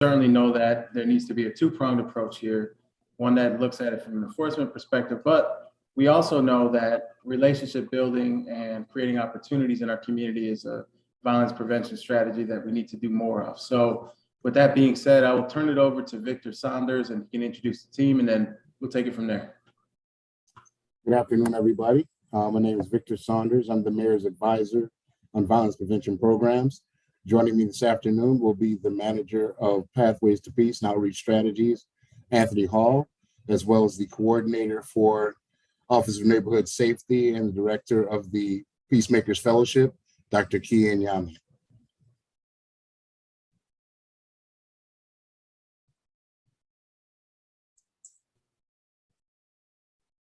certainly know that there needs to be a two-pronged approach here, one that looks at it from an enforcement perspective, but we also know that relationship building and creating opportunities in our community is a violence prevention strategy that we need to do more of. So with that being said, I will turn it over to Victor Saunders and he can introduce the team and then we'll take it from there. Good afternoon, everybody. My name is Victor Saunders. I'm the Mayor's Advisor on Violence Prevention Programs. Joining me this afternoon will be the Manager of Pathways to Peace and Outreach Strategies, Anthony Hall, as well as the Coordinator for Office of Neighborhood Safety and the Director of the Peacemakers Fellowship, Dr. Kia Nyame.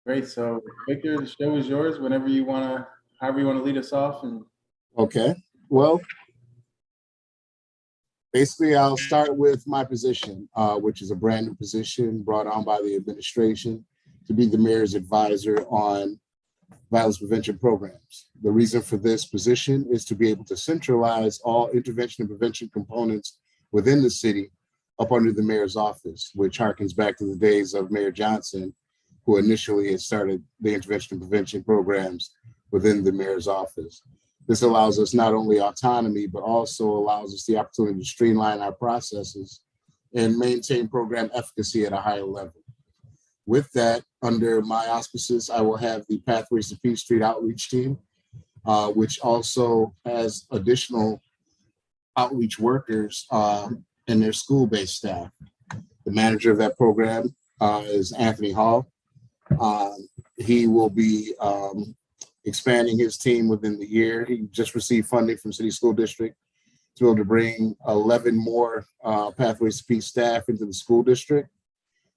Great. So Victor, the show is yours whenever you want to, however you want to lead us off. And okay. Well, basically, I'll start with my position, which is a brand new position brought on by the administration to be the Mayor's Advisor on Violence Prevention Programs. The reason for this position is to be able to centralize all intervention and prevention components within the city up under the Mayor's office, which harkens back to the days of Mayor Johnson, who initially had started the intervention and prevention programs within the Mayor's office. This allows us not only autonomy, but also allows us the opportunity to streamline our processes and maintain program efficacy at a higher level. With that, under my auspices, I will have the Pathways to Peace Street Outreach Team, which also has additional outreach workers and their school-based staff. The manager of that program is Anthony Hall. He will be expanding his team within the year. He just received funding from City School District to be able to bring 11 more Pathways to Peace staff into the school district,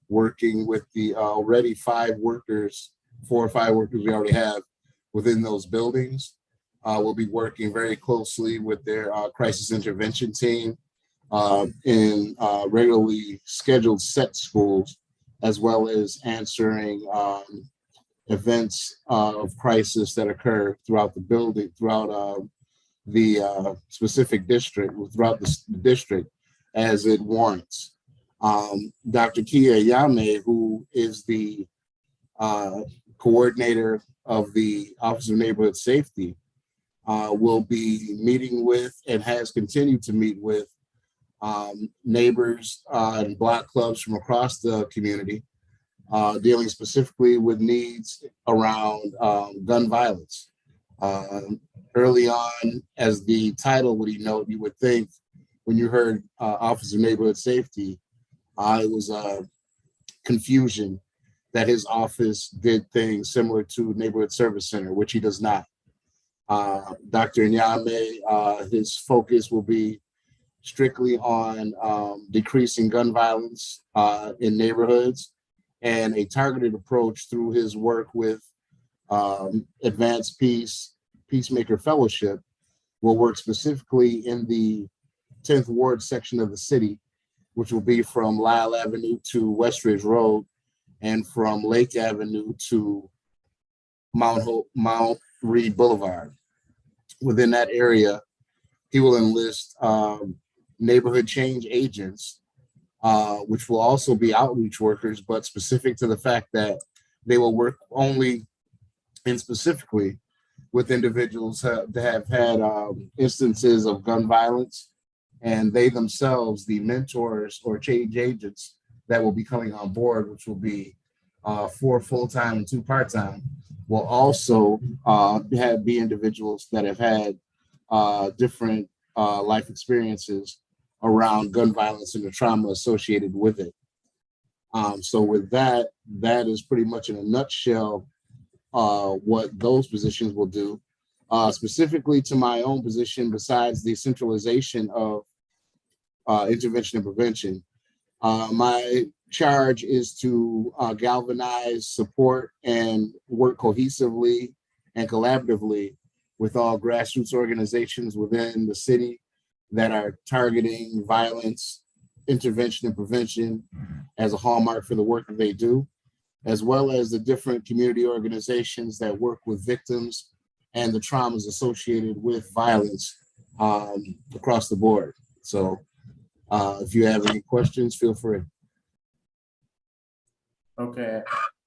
working with the already 4 or 5 workers we already have within those buildings. We'll be working very closely with their crisis intervention team in regularly scheduled set schools, as well as answering events of crisis that occur throughout the building, throughout the specific district, throughout the district as it warrants. Dr. Kia Nyame, who is the coordinator of the Office of Neighborhood Safety, will be meeting with and has continued to meet with neighbors and Block clubs from across the community, dealing specifically with needs around gun violence. Early on, as the title would denote, you would think when you heard Office of Neighborhood Safety, it was confusion that his office did things similar to Neighborhood Service Center, which he does not. Dr. Nyame, his focus will be strictly on decreasing gun violence in neighborhoods, and a targeted approach through his work with Advanced Peace, Peacemaker Fellowship will work specifically in the 10th Ward section of the city, which will be from Lyle Avenue to Westridge Road and from Lake Avenue to Mount Reed Boulevard. Within that area, he will enlist neighborhood change agents, which will also be outreach workers, but specific to the fact that they will work only and specifically with individuals that have had instances of gun violence, and they themselves, the mentors or change agents that will be coming on board, which will be 4 full-time and 2 part-time, will also be individuals that have had different life experiences around gun violence and the trauma associated with it. So with that, that is pretty much in a nutshell what those positions will do. Specifically to my own position, besides the centralization of intervention and prevention, my charge is to galvanize, support, and work cohesively and collaboratively with all grassroots organizations within the city that are targeting violence, intervention, and prevention as a hallmark for the work that they do, as well as the different community organizations that work with victims and the traumas associated with violence across the board. So If you have any questions, feel free. Okay,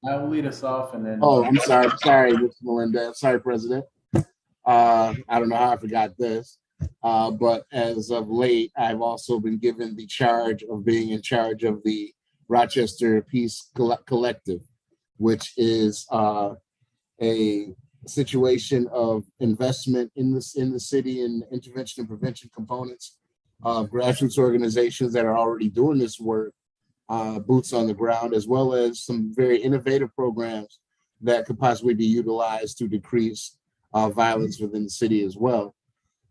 I will lead us off and then. Oh, I'm sorry, Mr. Melinda. Sorry, President. I don't know how I forgot this, but as of late, I've also been given the charge of being in charge of the Rochester Peace Collective, which is a situation of investment in the city and intervention and prevention components of grassroots organizations that are already doing this work, boots on the ground, as well as some very innovative programs that could possibly be utilized to decrease violence within the city as well.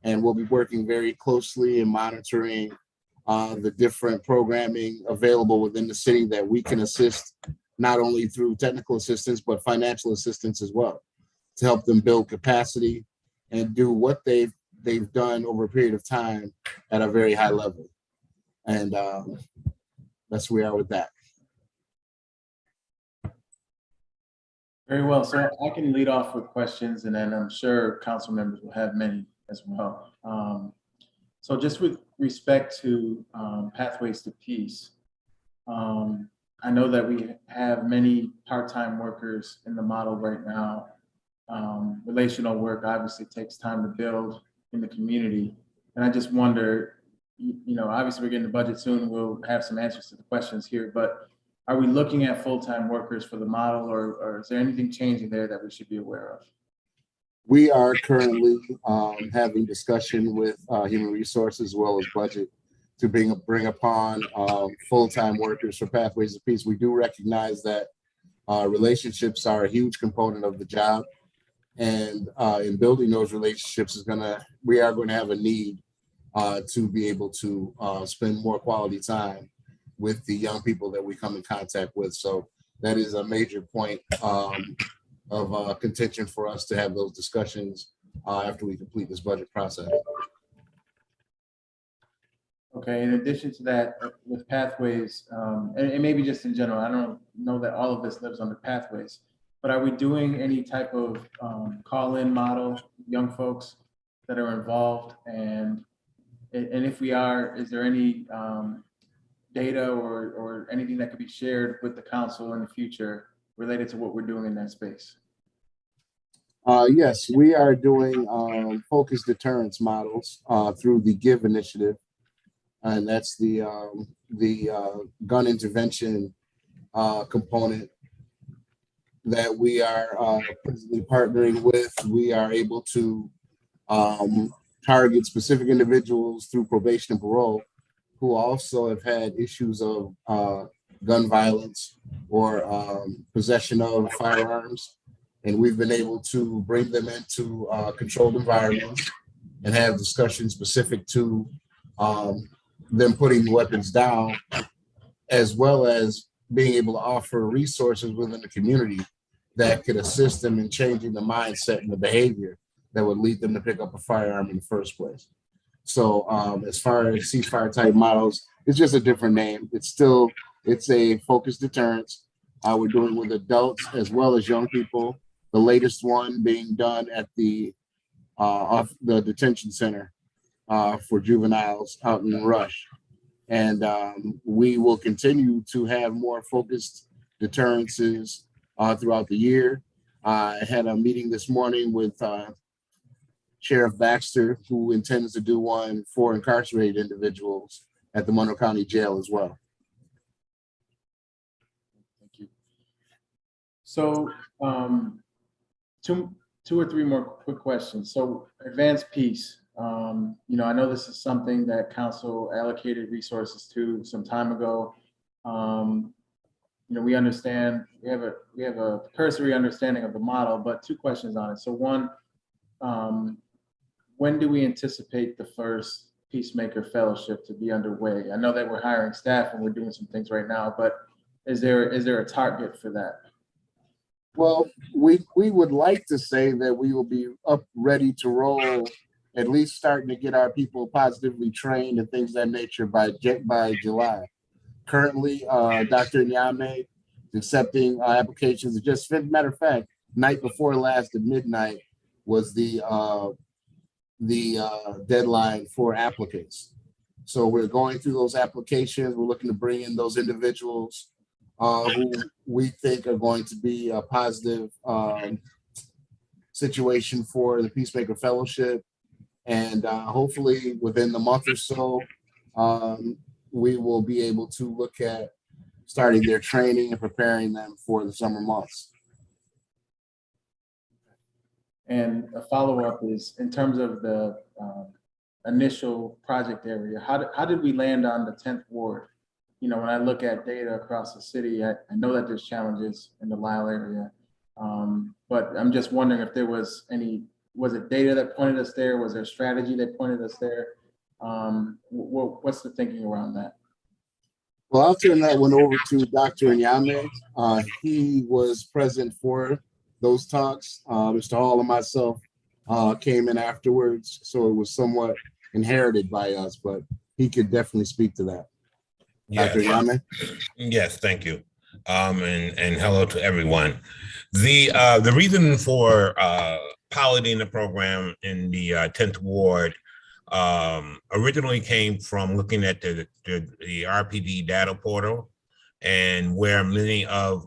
And we'll be working very closely and monitoring the different programming available within the city that we can assist, not only through technical assistance, but financial assistance as well, to help them build capacity and do what they've done over a period of time at a very high level. And that's where we are with that. Very well. So I can lead off with questions, and then I'm sure council members will have many as well. So just with respect to Pathways to Peace, I know that we have many part-time workers in the model right now. Relational work obviously takes time to build in the community. And I just wonder, obviously we're getting the budget soon. We'll have some answers to the questions here, but are we looking at full-time workers for the model, or is there anything changing there that we should be aware of? We are currently having discussion with Human Resources as well as budget to bring upon full-time workers for Pathways to Peace. We do recognize that relationships are a huge component of the job, and in building those relationships we are going to have a need to be able to spend more quality time with the young people that we come in contact with. So that is a major point of contention for us to have those discussions after we complete this budget process. Okay, in addition to that, with Pathways, and maybe just in general, I don't know that all of this lives under Pathways, but are we doing any type of call-in model, young folks that are involved? And if we are, is there any data or anything that could be shared with the council in the future related to what we're doing in that space? Yes, we are doing focused deterrence models through the GIVE initiative, and that's the gun intervention component that we are presently partnering with. We are able to target specific individuals through probation and parole who also have had issues of gun violence or possession of firearms. And we've been able to bring them into controlled environments and have discussions specific to them putting weapons down, as well as being able to offer resources within the community that could assist them in changing the mindset and the behavior that would lead them to pick up a firearm in the first place. So as far as ceasefire type models, it's just a different name. It's a focused deterrence. We're doing with adults as well as young people. The latest one being done at the detention center for juveniles out in Rush. And we will continue to have more focused deterrences throughout the year. I had a meeting this morning with Sheriff Baxter, who intends to do one for incarcerated individuals at the Monroe County Jail as well. Thank you. So two or three more quick questions. So advanced peace, I know this is something that council allocated resources to some time ago. We understand, we have a cursory understanding of the model, but two questions on it. So one, when do we anticipate the first Peacemaker Fellowship to be underway? I know that we're hiring staff and we're doing some things right now, but is there a target for that? Well, we would like to say that we will be up ready to roll, at least starting to get our people positively trained and things of that nature by July. Currently, Dr. Nyame is accepting applications. Just matter of fact, night before last at midnight was the deadline for applicants. So we're going through those applications. We're looking to bring in those individuals who we think are going to be a positive situation for the Peacemaker Fellowship. And hopefully within the month or so, we will be able to look at starting their training and preparing them for the summer months. And a follow-up is in terms of the initial project area, how did we land on the 10th ward? You know, when I look at data across the city, I know that there's challenges in the Lyle area, but I'm just wondering if there was it data that pointed us there? Was there a strategy that pointed us there? What's the thinking around that? Well, I'll turn that one over to Dr. Nyame. He was present for those talks. Mr. Hall and myself came in afterwards, so it was somewhat inherited by us, but he could definitely speak to that. Yes. Dr. Nyame? Yes, thank you. And hello to everyone. The reason for piloting the program in the 10th ward originally came from looking at the RPD data portal, and where many of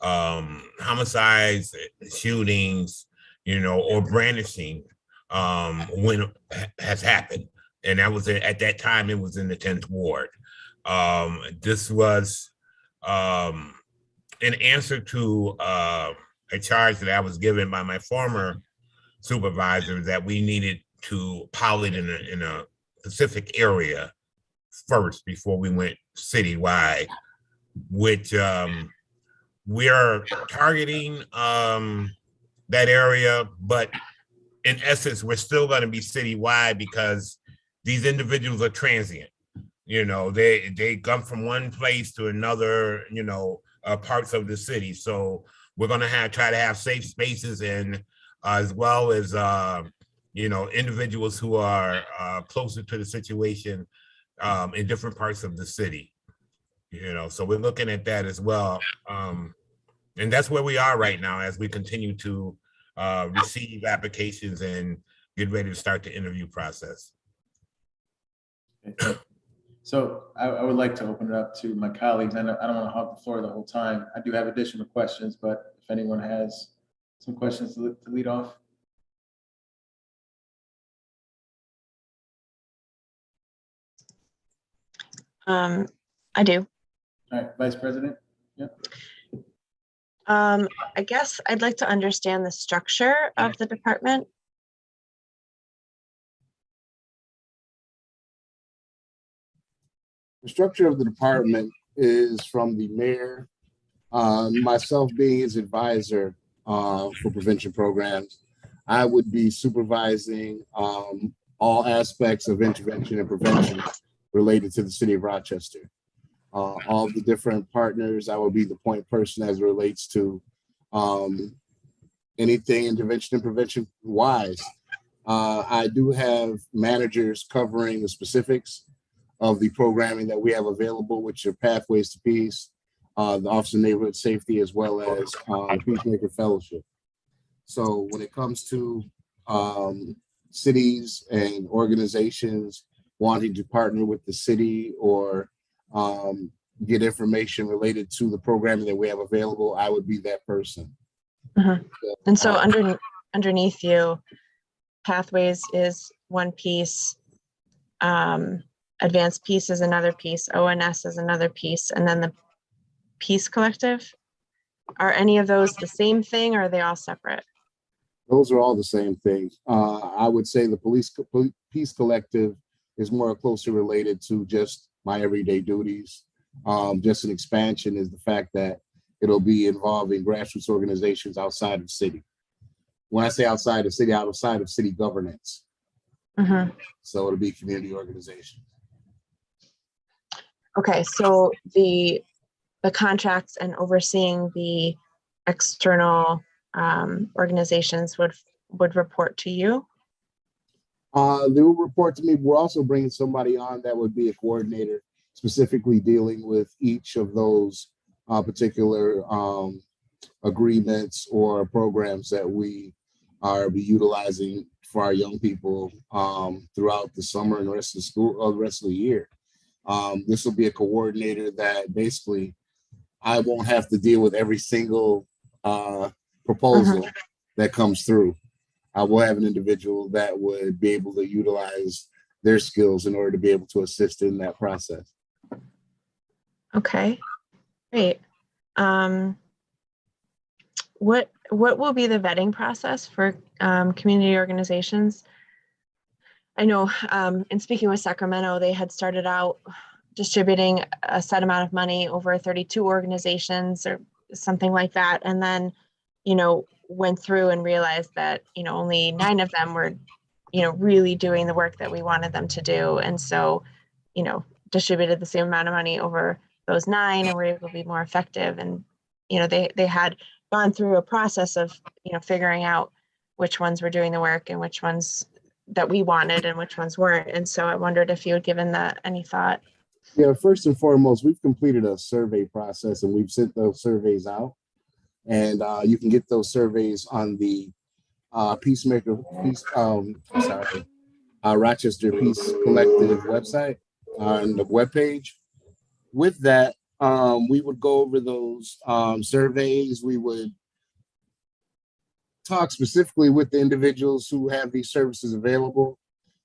homicides, shootings, or brandishing when has happened. And that was at that time, it was in the 10th ward. This was in answer to a charge that I was given by my former supervisor that we needed to pilot in a specific area first before we went citywide, which we are targeting that area, but in essence, we're still going to be citywide because these individuals are transient. They come from one place to another, parts of the city. So we're going to try to have safe spaces, and as well as, individuals who are closer to the situation in different parts of the city. So we're looking at that as well. And that's where we are right now as we continue to receive applications and get ready to start the interview process. So I would like to open it up to my colleagues. I don't want to hog the floor the whole time. I do have additional questions, but if anyone has some questions to lead off. I do. All right, Vice President. Yeah. I guess I'd like to understand the structure of the department. The structure of the department is from the mayor, myself being his advisor for prevention programs. I would be supervising all aspects of intervention and prevention related to the city of Rochester. All the different partners, I will be the point person as it relates to anything intervention and prevention wise. I do have managers covering the specifics of the programming that we have available, which are Pathways to Peace, the Office of Neighborhood Safety, as well as the Peacemaker Fellowship. So when it comes to cities and organizations wanting to partner with the city or get information related to the programming that we have available, I would be that person. Mm-hmm. And so underneath you, Pathways is one piece, Advanced Peace is another piece, ONS is another piece, and then the Peace Collective. Are any of those the same thing, or are they all separate? Those are all the same thing. I would say the Peace Collective is more closely related to just my everyday duties. Just an expansion is the fact that it'll be involving grassroots organizations outside of the city. When I say outside of city, outside of city governance. Mm-hmm. So it'll be community organizations. Okay, so the contracts and overseeing the external organizations would report to you? They will report to me. We're also bringing somebody on that would be a coordinator, specifically dealing with each of those particular agreements or programs that we are utilizing for our young people throughout the summer and the rest of the school, the rest of the year. This will be a coordinator that basically I won't have to deal with every single proposal that comes through. I will have an individual that would be able to utilize their skills in order to be able to assist in that process. Okay, great. What will be the vetting process for community organizations? I know in speaking with Sacramento, they had started out distributing a set amount of money over 32 organizations or something like that. And then, went through and realized that, only 9 of them were, really doing the work that we wanted them to do. And so, distributed the same amount of money over those 9 and were able to be more effective. And, they had gone through a process of, figuring out which ones were doing the work and which ones that we wanted and which ones weren't. And so I wondered if you had given that any thought. Yeah, first and foremost, we've completed a survey process and we've sent those surveys out. And you can get those surveys on the Rochester Peace Collective website on the webpage. With that, we would go over those surveys. We would talk specifically with the individuals who have these services available.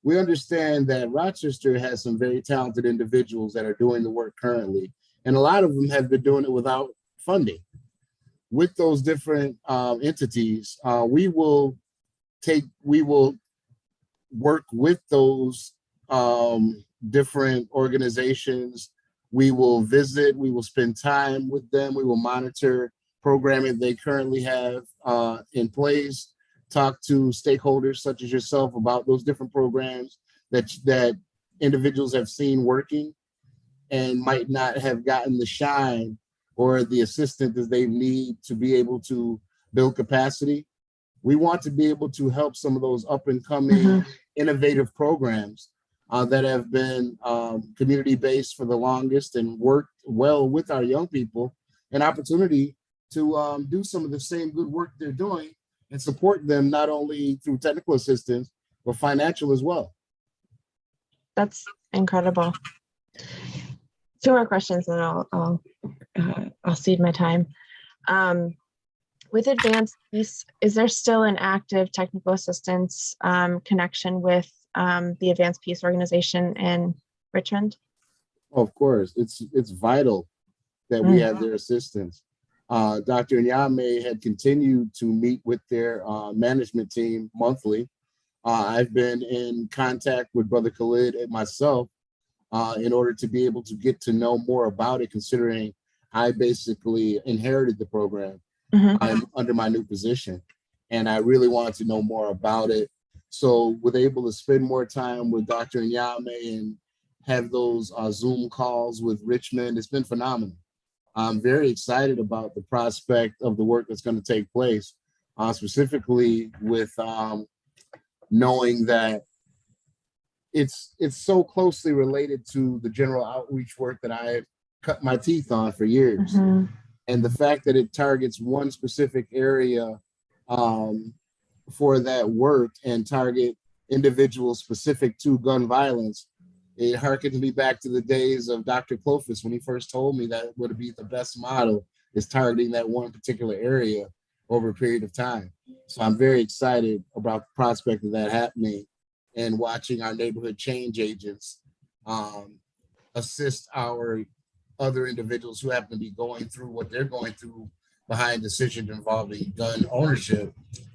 We understand that Rochester has some very talented individuals that are doing the work currently, and a lot of them have been doing it without funding. With those different entities, we will work with those different organizations. We will visit, we will spend time with them, we will monitor programming they currently have in place, talk to stakeholders such as yourself about those different programs that individuals have seen working and might not have gotten the shine or the assistance that they need to be able to build capacity. We want to be able to help some of those up and coming innovative programs that have been community-based for the longest and worked well with our young people, an opportunity to do some of the same good work they're doing and support them not only through technical assistance, but financial as well. That's incredible. 2 more questions and I'll cede my time. With Advanced Peace, is there still an active technical assistance connection with the Advanced Peace organization in Richmond? Of course, it's vital that we have their assistance. Dr. Nyame had continued to meet with their management team monthly. I've been in contact with Brother Khalid and myself in order to be able to get to know more about it, considering I basically inherited the program under my new position. And I really wanted to know more about it. So was able to spend more time with Dr. Nyame and have those Zoom calls with Richmond. It's been phenomenal. I'm very excited about the prospect of the work that's going to take place, specifically with knowing that it's so closely related to the general outreach work that I've cut my teeth on for years. And the fact that it targets one specific area for that work and target individuals specific to gun violence, it harkens me back to the days of Dr. Clofus when he first told me that would be the best model is targeting that one particular area over a period of time. So I'm very excited about the prospect of that happening and watching our neighborhood change agents assist our other individuals who happen to be going through what they're going through behind decisions involving gun ownership,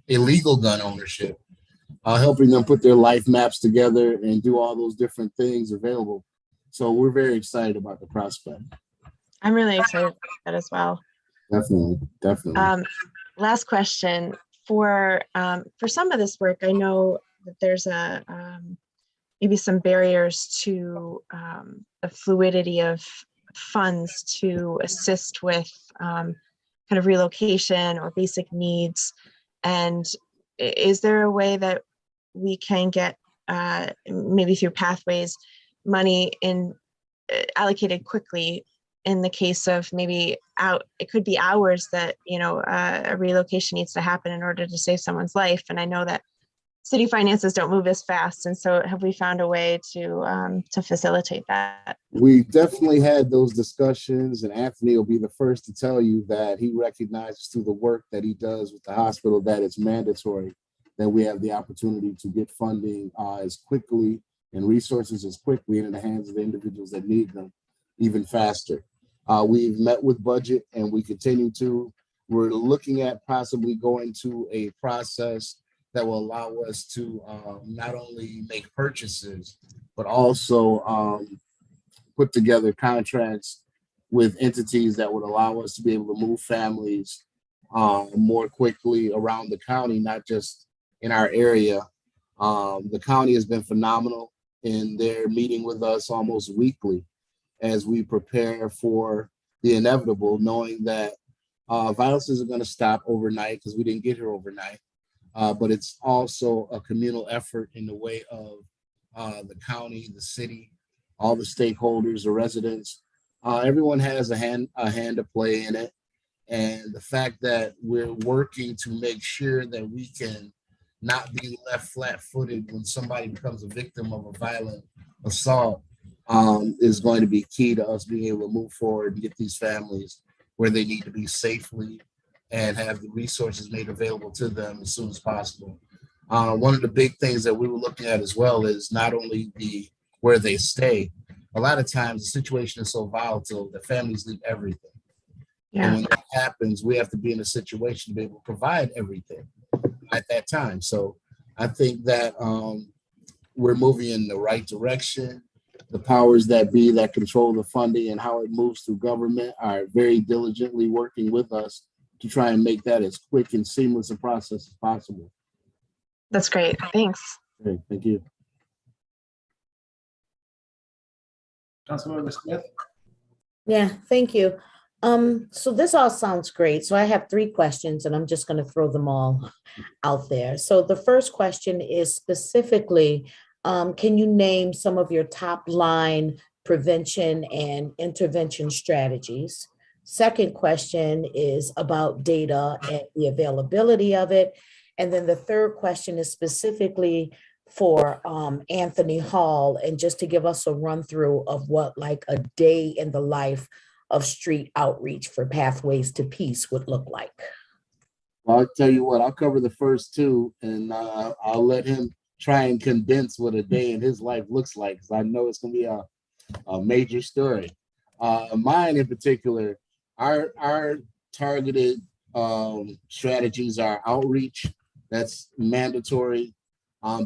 illegal gun ownership, helping them put their life maps together and do all those different things available. So we're very excited about the prospect. I'm really excited about that as well. Definitely. Last question. For some of this work, I know that there's maybe some barriers to the fluidity of funds to assist with kind of relocation or basic needs. And is there a way that we can get maybe through pathways money allocated quickly in the case of maybe it could be hours that a relocation needs to happen in order to save someone's life? And I know that city finances don't move as fast. And so have we found a way to facilitate that? We definitely had those discussions, and Anthony will be the first to tell you that he recognizes through the work that he does with the hospital that it's mandatory that we have the opportunity to get funding as quickly and resources as quickly into the hands of the individuals that need them even faster. We've met with budget and we continue to. We're looking at possibly going to a process that will allow us to not only make purchases, but also put together contracts with entities that would allow us to be able to move families more quickly around the county, not just in our area. The county has been phenomenal in their meeting with us almost weekly as we prepare for the inevitable, knowing that violence isn't going to stop overnight because we didn't get here overnight. But it's also a communal effort in the way of the county, the city, all the stakeholders, the residents. Everyone has a hand to play in it. And the fact that we're working to make sure that we can not be left flat-footed when somebody becomes a victim of a violent assault is going to be key to us being able to move forward and get these families where they need to be safely and have the resources made available to them as soon as possible. One of the big things that we were looking at as well is not only where they stay. A lot of times the situation is so volatile that families leave everything. Yeah. And when that happens, we have to be in a situation to be able to provide everything at that time. So I think that we're moving in the right direction. The powers that be that control the funding and how it moves through government are very diligently working with us to try and make that as quick and seamless a process as possible. That's great. Thanks. Great, thank you. Councilmember Smith? Yeah, thank you. So this all sounds great. So I have 3 questions and I'm just going to throw them all out there. So the first question is specifically, can you name some of your top line prevention and intervention strategies? Second question is about data and the availability of it. And then the third question is specifically for Anthony Hall, and just to give us a run through of what like a day in the life of street outreach for Pathways to Peace would look like. Well, I'll tell you what, I'll cover the first 2 and I'll let him try and condense what a day in his life looks like, because I know it's going to be a major story. Mine in particular, our targeted strategies are outreach. That's mandatory.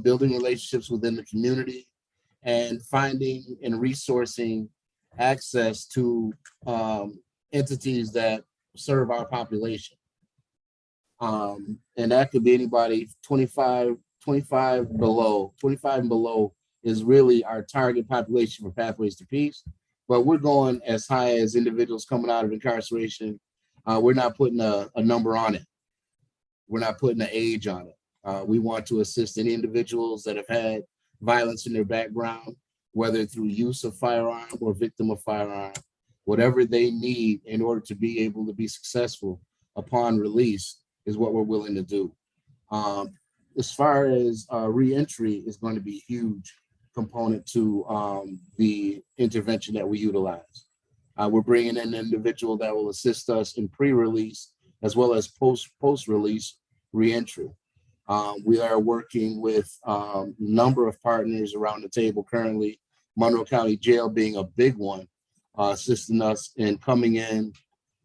Building relationships within the community and finding and resourcing access to entities that serve our population. And that could be anybody 25 and below is really our target population for Pathways to Peace. But we're going as high as individuals coming out of incarceration. We're not putting a number on it. We're not putting an age on it. We want to assist any individuals that have had violence in their background, whether through use of firearm or victim of firearm, whatever they need in order to be able to be successful upon release is what we're willing to do. As far as reentry is going to be a huge component to the intervention that we utilize. We're bringing in an individual that will assist us in pre-release as well as post-release reentry. We are working with a number of partners around the table currently, Monroe County Jail being a big one, assisting us in coming in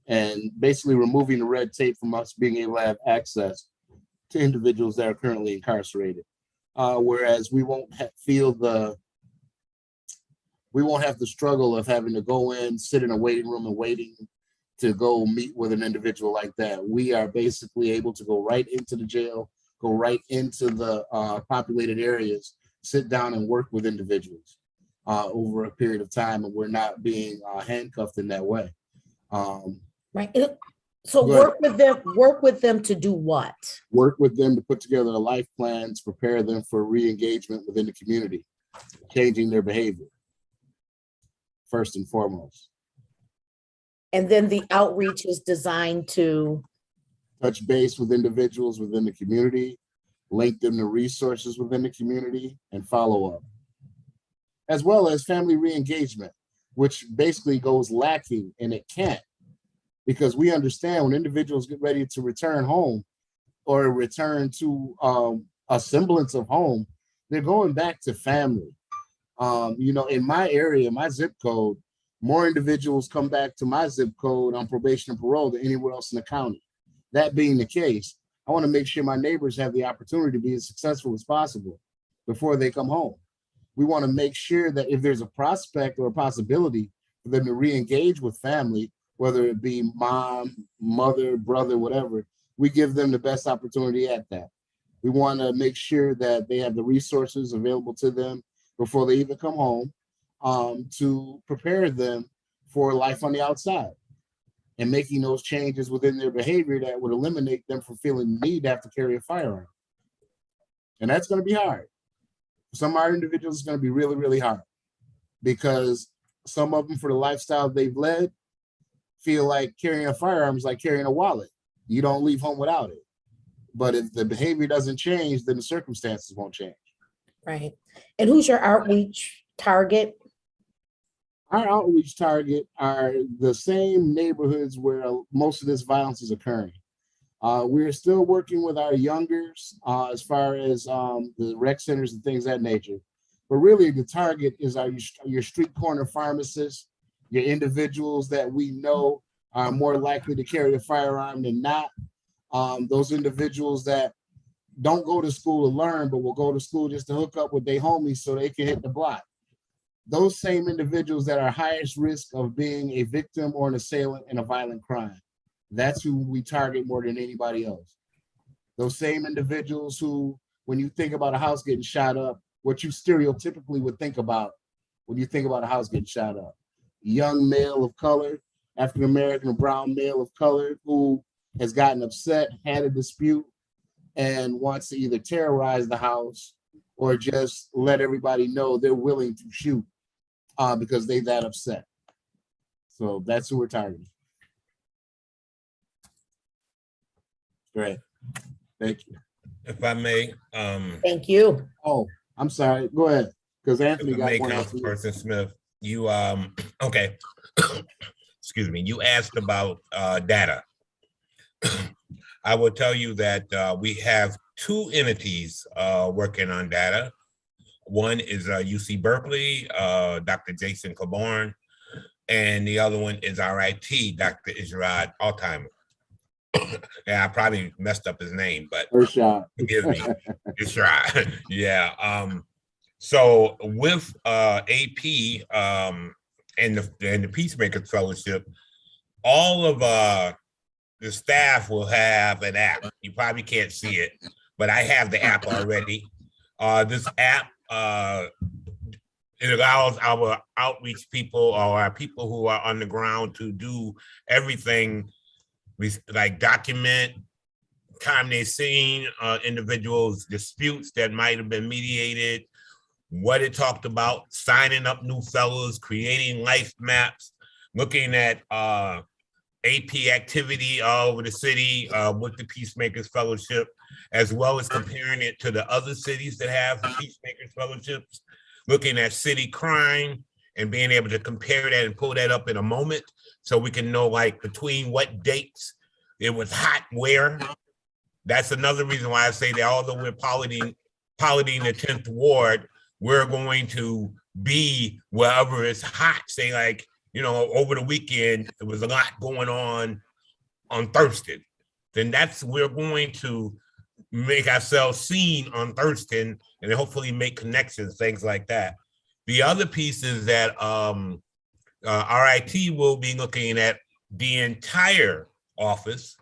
and basically removing the red tape from us being able to have access to individuals that are currently incarcerated. Whereas we won't have the struggle of having to go in, sit in a waiting room and waiting to go meet with an individual like that. We are basically able to go right into the jail, go right into the populated areas, sit down and work with individuals over a period of time, and we're not being handcuffed in that way. Right. So work with them to do what? Work with them to put together a life plan to prepare them for re-engagement within the community, changing their behavior, first and foremost. And then the outreach is designed to touch base with individuals within the community, link them to resources within the community, and follow up, as well as family re-engagement, which basically goes lacking, and it can't, because we understand when individuals get ready to return home or return to a semblance of home, they're going back to family. In my area, my zip code, more individuals come back to my zip code on probation and parole than anywhere else in the county. That being the case, I want to make sure my neighbors have the opportunity to be as successful as possible before they come home. We want to make sure that if there's a prospect or a possibility for them to re-engage with family, whether it be mom, mother, brother, whatever, we give them the best opportunity at that. We want to make sure that they have the resources available to them before they even come home, to prepare them for life on the outside and making those changes within their behavior that would eliminate them from feeling the need to have to carry a firearm. And that's going to be hard. For some of our individuals, it's going to be really, really hard, because some of them, for the lifestyle they've led, feel like carrying a firearm is like carrying a wallet. You don't leave home without it. But if the behavior doesn't change, then the circumstances won't change. Right. And who's your outreach target? Our outreach target are the same neighborhoods where most of this violence is occurring. We're still working with our youngers as far as the rec centers and things of that nature. But really, the target is your street corner pharmacists, your individuals that we know are more likely to carry a firearm than not. Those individuals that don't go to school to learn, but will go to school just to hook up with their homies so they can hit the block. Those same individuals that are highest risk of being a victim or an assailant in a violent crime. That's who we target more than anybody else. Those same individuals who, when you think about a house getting shot up, what you stereotypically would think about when you think about a house getting shot up. Young male of color, African-American or brown male of color who has gotten upset, had a dispute, and wants to either terrorize the house or just let everybody know they're willing to shoot because they're that upset. So that's who we're targeting. Great. Thank you. If I may, Thank you. Oh, I'm sorry. Go ahead. Because Anthony if I may, got one. After you. Councilperson Smith, you okay. Excuse me. You asked about data. I will tell you that we have two entities working on data. One is UC Berkeley, Dr. Jason Claiborne, and the other one is RIT, Dr. Israd Altheimer. Yeah, I probably messed up his name, but forgive me. Israd. Yeah. So with AP and the Peacemakers Fellowship, all of the staff will have an app. You probably can't see it, but I have the app already. This app, it allows our outreach people or our people who are on the ground to do everything, like document time they've seen individuals' disputes that might have been mediated, what it talked about, signing up new fellows, creating life maps, looking at AP activity all over the city with the Peacemakers Fellowship, as well as comparing it to the other cities that have the Peacemakers Fellowships, looking at city crime and being able to compare that and pull that up in a moment so we can know like between what dates it was hot where. That's another reason why I say that although we're piloting the 10th ward, we're going to be wherever it's hot. Say like, you know, over the weekend, there was a lot going on Thurston. Then we're going to make ourselves seen on Thurston and hopefully make connections, things like that. The other piece is that RIT will be looking at the entire office,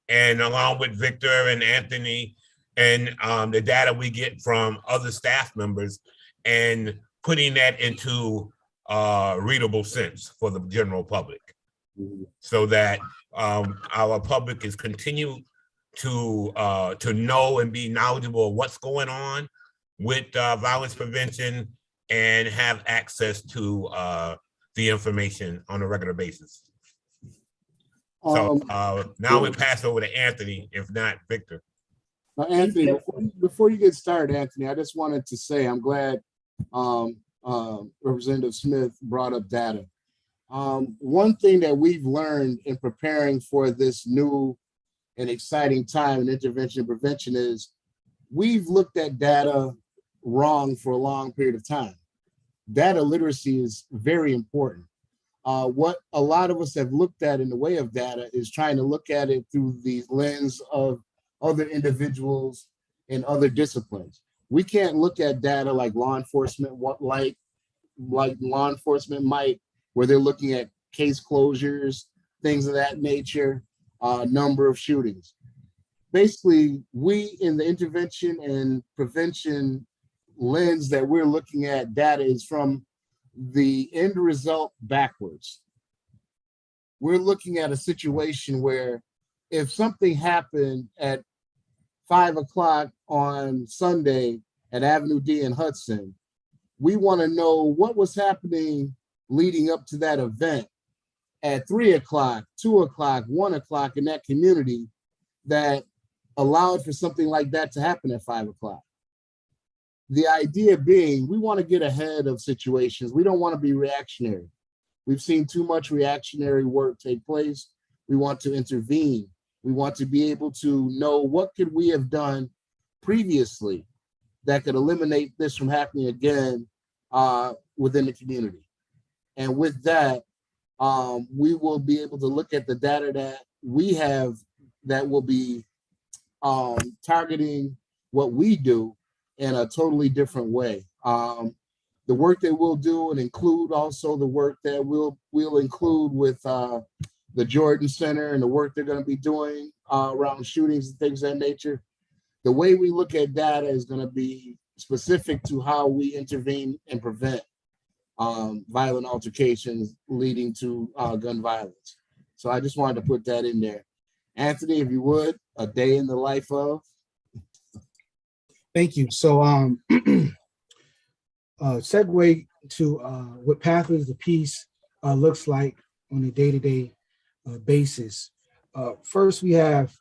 and along with Victor and Anthony and the data we get from other staff members and putting that into readable sense for the general public, so that our public is continued to know and be knowledgeable of what's going on with violence prevention and have access to the information on a regular basis. So now we pass over to Anthony, if not Victor. Now, Anthony, before you get started, Anthony, I just wanted to say I'm glad Representative Smith brought up data. One thing that we've learned in preparing for this new and exciting time in intervention and prevention is we've looked at data wrong for a long period of time. Data literacy is very important. What a lot of us have looked at in the way of data is trying to look at it through the lens of other individuals in other disciplines. We can't look at data like law enforcement, like law enforcement might, where they're looking at case closures, things of that nature, number of shootings. Basically, we in the intervention and prevention lens that we're looking at data is from the end result backwards. We're looking at a situation where if something happened at 5 o'clock on Sunday at Avenue D in Hudson, we want to know what was happening leading up to that event at 3 o'clock, 2 o'clock, 1 o'clock in that community that allowed for something like that to happen at 5 o'clock. The idea being, we want to get ahead of situations. We don't want to be reactionary. We've seen too much reactionary work take place. We want to intervene. We want to be able to know what could we have done previously that could eliminate this from happening again within the community. And with that, we will be able to look at the data that we have that will be targeting what we do in a totally different way. The work that we'll do and include also the work that we'll include with the Jordan Center and the work they're going to be doing around shootings and things of that nature. The way we look at data is going to be specific to how we intervene and prevent violent altercations leading to gun violence. So I just wanted to put that in there. Anthony, if you would, a day in the life of. Thank you. So segue to what Pathways to Peace looks like on a day-to-day basis. First, we have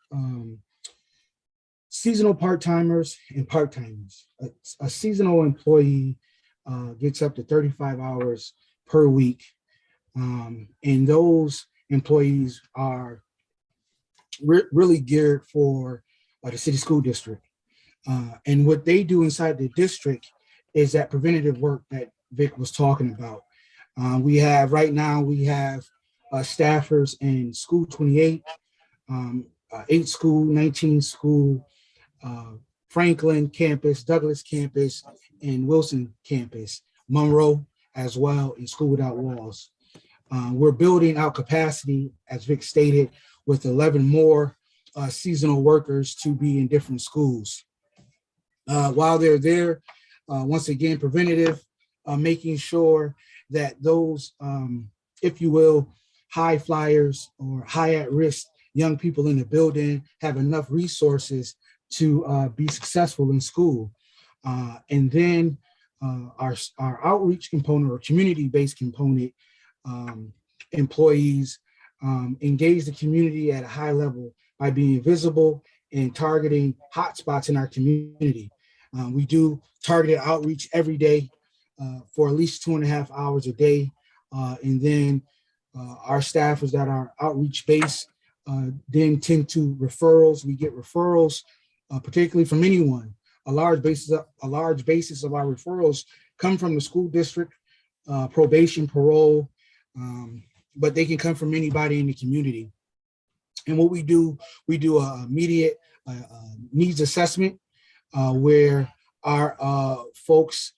seasonal part-timers and part-timers. A seasonal employee gets up to 35 hours per week. And those employees are really geared for the city school district. And what they do inside the district is that preventative work that Vic was talking about. We have staffers in School 28, 8 School, 19 School, Franklin campus, Douglas campus, and Wilson campus, Monroe as well, and School Without Walls. We're building out capacity, as Vic stated, with 11 more seasonal workers to be in different schools. While they're there, once again, preventative, making sure that those, if you will, high flyers or high at risk young people in the building have enough resources to be successful in school. And then our outreach component or community-based component employees engage the community at a high level by being visible and targeting hotspots in our community. We do targeted outreach every day for at least 2.5 hours a day. And then our staffers that are outreach based then tend to referrals. We get referrals, particularly from anyone. A large basis of our referrals come from the school district, probation, parole, but they can come from anybody in the community. And what we do a immediate needs assessment where our folks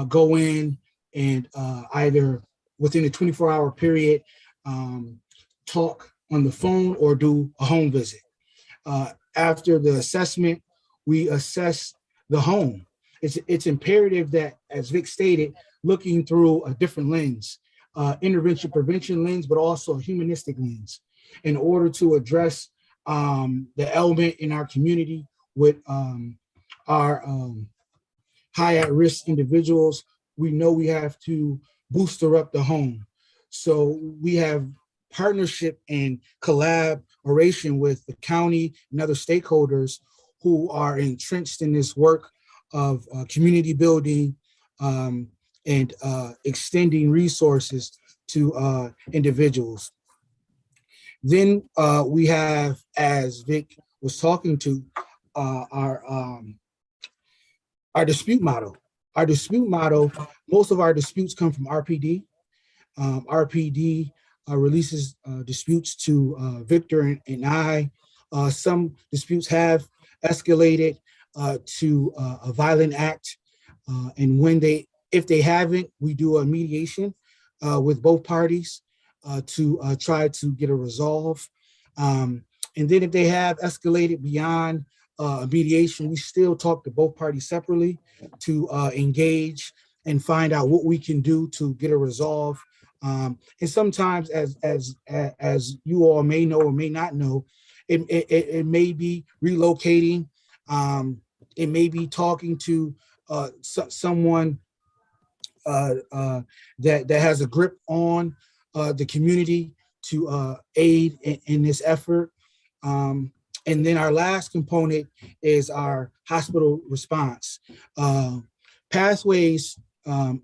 go in and either within a 24-hour period talk on the phone or do a home visit. After the assessment, we assess the home. It's imperative that, as Vic stated, looking through a different lens, intervention prevention lens, but also a humanistic lens, in order to address the element in our community with our high at risk individuals. We know we have to booster up the home. So we have partnership and collaboration with the county and other stakeholders who are entrenched in this work of community building and extending resources to individuals. Then we have, as Vic was talking to, our dispute model. Our dispute model, most of our disputes come from RPD. RPD releases disputes to Victor and I. Some disputes have escalated to a violent act. And if they haven't, we do a mediation with both parties to try to get a resolve. And then if they have escalated beyond mediation, we still talk to both parties separately to engage and find out what we can do to get a resolve. And sometimes, as you all may know or may not know, it may be relocating. It may be talking to someone that has a grip on the community to aid in this effort. And then our last component is our hospital response. Pathways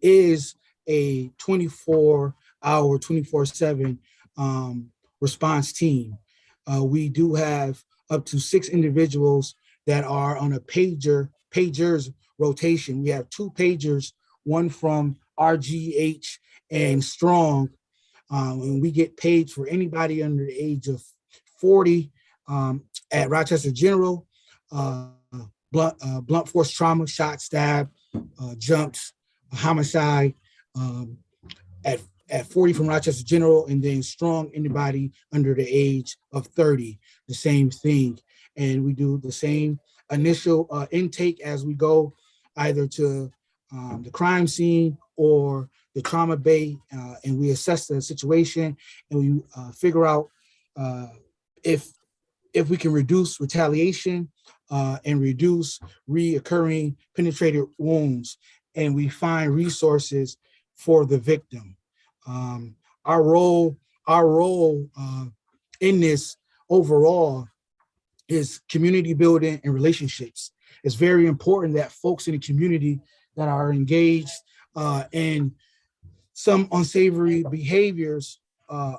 is a 24-hour, 24/7 response team. We do have up to 6 individuals that are on a pagers rotation. We have 2 pagers, one from RGH and Strong, and we get paid for anybody under the age of 40 at Rochester General, blunt force trauma, shot, stab, jumps, homicide, at 40 from Rochester General, and then Strong, anybody under the age of 30, the same thing. And we do the same initial intake as we go either to the crime scene or the trauma bay, and we assess the situation and we figure out if we can reduce retaliation and reduce reoccurring penetrated wounds, and we find resources for the victim. Our role in this overall is community building and relationships. It's very important that folks in the community that are engaged in some unsavory behaviors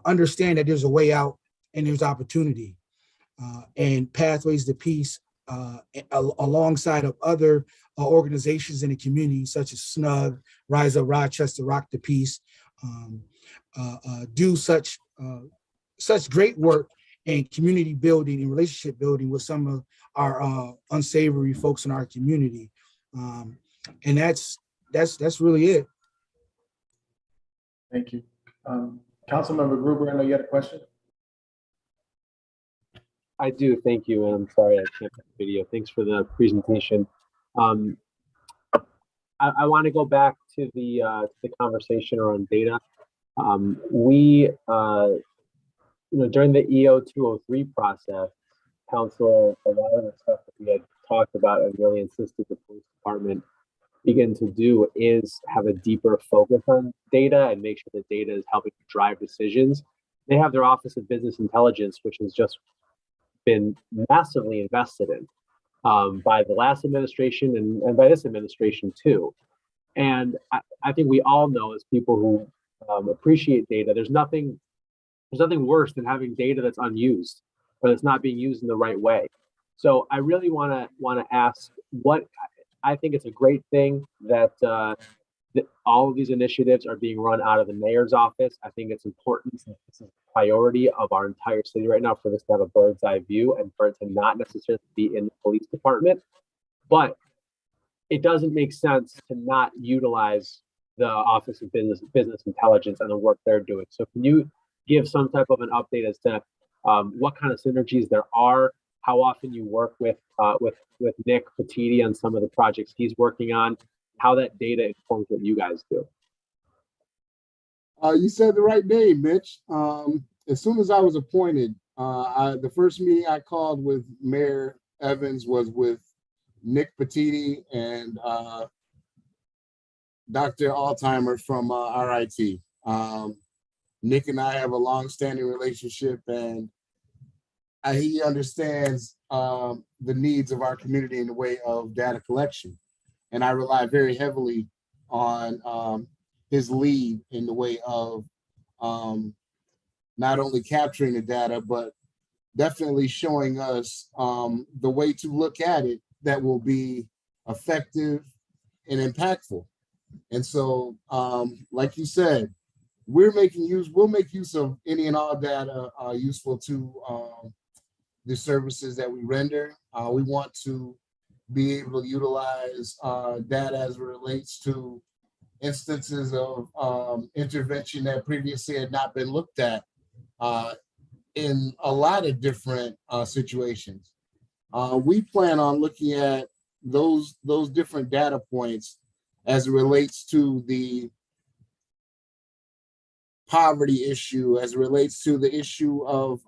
understand that there's a way out and there's opportunity. And Pathways to Peace, alongside of other organizations in the community, such as SNUG, Rise Up Rochester, Rock to Peace, do such great work in community building and relationship building with some of our unsavory folks in our community. And that's really it. Thank you. Councilmember Gruber, I know you had a question. I do, thank you, and I'm sorry I can't put the video. Thanks for the presentation. I want to go back to the conversation around data. During the EO 203 process, Council, a lot of the stuff that we had talked about and really insisted the police department begin to do is have a deeper focus on data and make sure that data is helping to drive decisions. They have their Office of Business Intelligence, which has just been massively invested in by the last administration and by this administration too. And I think we all know, as people who appreciate data, there's nothing worse than having data that's unused or that's not being used in the right way. So I really want to ask, what I think it's a great thing that all of these initiatives are being run out of the mayor's office. I think it's important, since this is a priority of our entire city right now, for this to have a bird's eye view and for it to not necessarily be in the police department. But it doesn't make sense to not utilize the Office of Business Intelligence and the work they're doing. So can you give some type of an update as to what kind of synergies there are, how often you work with Nick Petiti on some of the projects he's working on, how that data informs what you guys do? You said the right name, Mitch. As soon as I was appointed, the first meeting I called with Mayor Evans was with Nick Petiti and Dr. Altheimer from RIT. Nick and I have a long-standing relationship, and he understands the needs of our community in the way of data collection. And I rely very heavily on his lead in the way of not only capturing the data, but definitely showing us the way to look at it that will be effective and impactful. And so, like you said, we'll make use of any and all data useful to the services that we render. We want to be able to utilize data as it relates to instances of intervention that previously had not been looked at in a lot of different situations. We plan on looking at those different data points as it relates to the poverty issue, as it relates to the issue of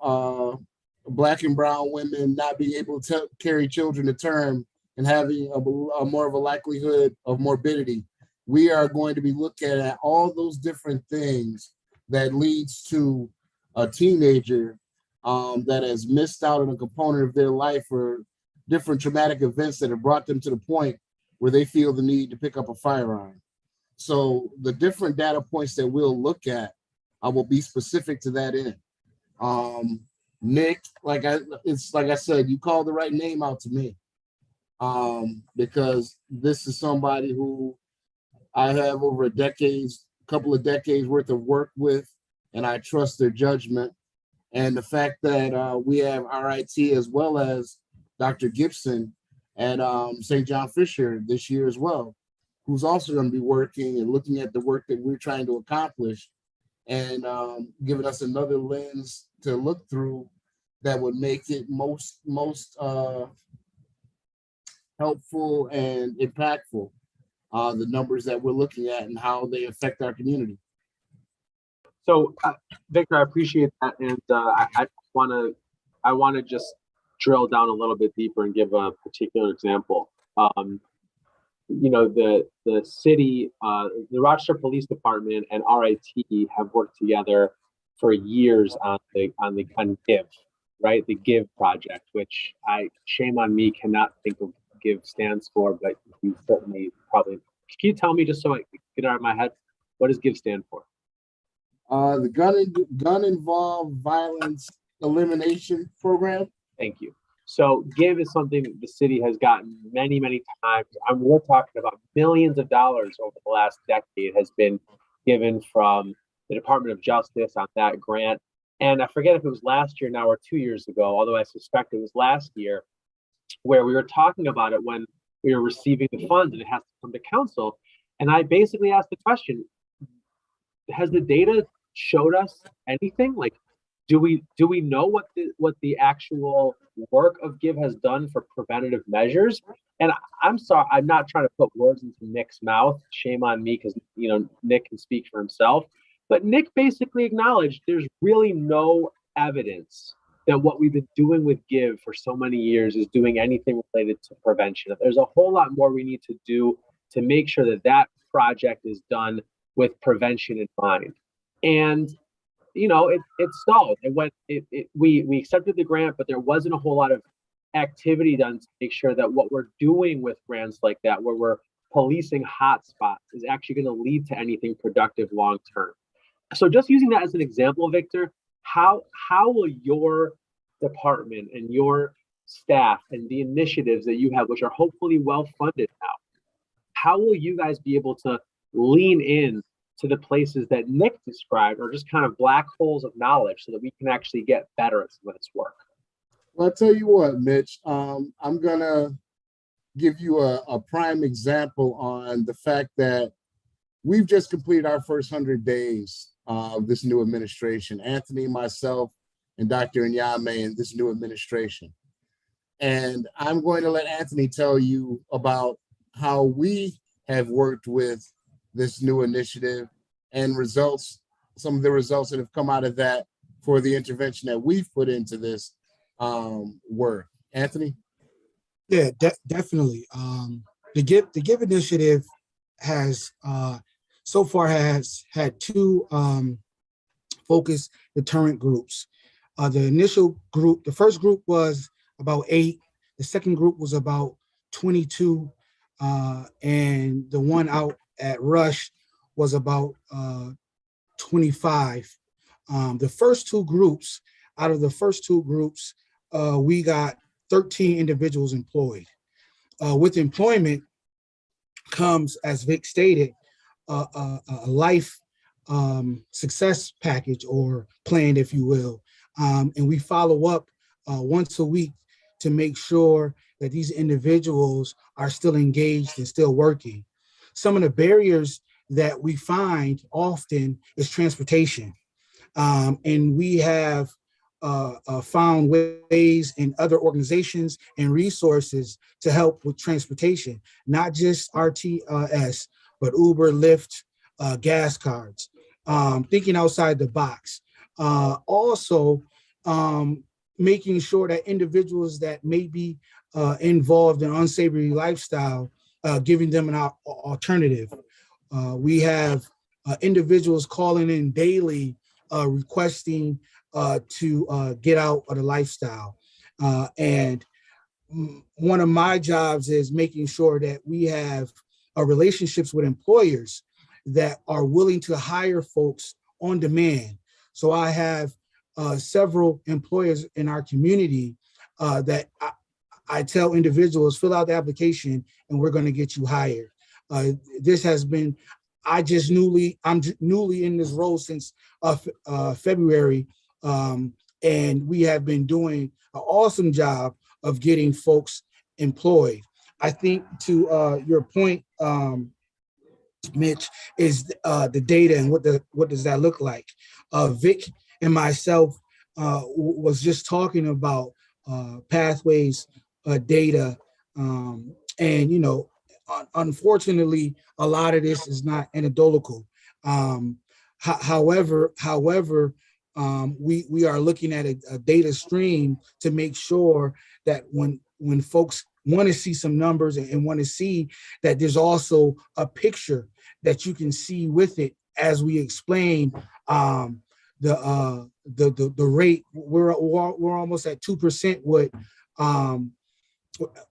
Black and brown women not being able to carry children to term and having a more of a likelihood of morbidity. We are going to be looking at all those different things that leads to a teenager that has missed out on a component of their life or different traumatic events that have brought them to the point where they feel the need to pick up a firearm. So the different data points that we'll look at will be specific to that end. Nick, like I said, you called the right name out to me, because this is somebody who I have over a couple of decades worth of work with, and I trust their judgment. And the fact that we have RIT as well as Dr. Gibson at St. John Fisher this year as well, who's also going to be working and looking at the work that we're trying to accomplish and giving us another lens to look through that would make it most helpful and impactful, the numbers that we're looking at and how they affect our community. So, Victor, I appreciate that, and I want to just drill down a little bit deeper and give a particular example. You know, the city, the Rochester Police Department and RIT have worked together for years on GIVE, right? The GIVE project, which shame on me, cannot think of GIVE stands for, but you certainly probably. Can you tell me, just so I get it out of my head, what does GIVE stand for? The gun involved violence elimination program. Thank you. So GIVE is something that the city has gotten many, many times. We're talking about millions of dollars over the last decade has been given from the Department of Justice on that grant. And I forget if it was last year now or 2 years ago, although I suspect it was last year, where we were talking about it when we were receiving the funds and it has to come to council. And I basically asked the question, has the data showed us anything? Like, do we know what the actual work of GIVE has done for preventative measures? And I'm sorry, I'm not trying to put words into Nick's mouth. Shame on me, because Nick can speak for himself. But Nick basically acknowledged there's really no evidence that what we've been doing with GIVE for so many years is doing anything related to prevention. There's a whole lot more we need to do to make sure that that project is done with prevention in mind. And it stalled. We accepted the grant, but there wasn't a whole lot of activity done to make sure that what we're doing with grants like that, where we're policing hotspots, is actually going to lead to anything productive long term. So just using that as an example, Victor, how will your department and your staff and the initiatives that you have, which are hopefully well funded now, how will you guys be able to lean in to the places that Nick described, or just kind of black holes of knowledge, so that we can actually get better at some of this work? Well, I'll tell you what, Mitch, I'm gonna give you a prime example on the fact that we've just completed our first 100 days of this new administration, Anthony, myself, and Dr. Nyame and this new administration. And I'm going to let Anthony tell you about how we have worked with this new initiative and results, some of the results that have come out of that for the intervention that we've put into this work. Anthony? Yeah, definitely. The GIVE initiative has so far has had two focused deterrent groups. The initial group, the first group was about 8. The second group was about 22. And the one out at Rush was about 25. The first two groups, out of the first two groups, we got 13 individuals employed. With employment comes, as Vic stated, a life success package or plan, if you will. And we follow up once a week to make sure that these individuals are still engaged and still working. Some of the barriers that we find often is transportation. And we have found ways in other organizations and resources to help with transportation, not just RTS, but Uber, Lyft, gas cards, thinking outside the box. Also, making sure that individuals that may be involved in unsavory lifestyle, giving them an alternative. We have individuals calling in daily requesting to get out of the lifestyle. And one of my jobs is making sure that we have relationships with employers that are willing to hire folks on demand. So I have several employers in our community that I tell individuals, fill out the application and we're going to get you hired. This has been, I'm newly in this role since February, and we have been doing an awesome job of getting folks employed. I think to your point, Mitch, is the data and what does that look like? Vic and myself was just talking about pathways data, and you know, unfortunately, a lot of this is not anecdotal. However, we are looking at a data stream to make sure that when folks want to see some numbers and want to see that there's also a picture that you can see with it, as we explain the rate. We're almost at 2% with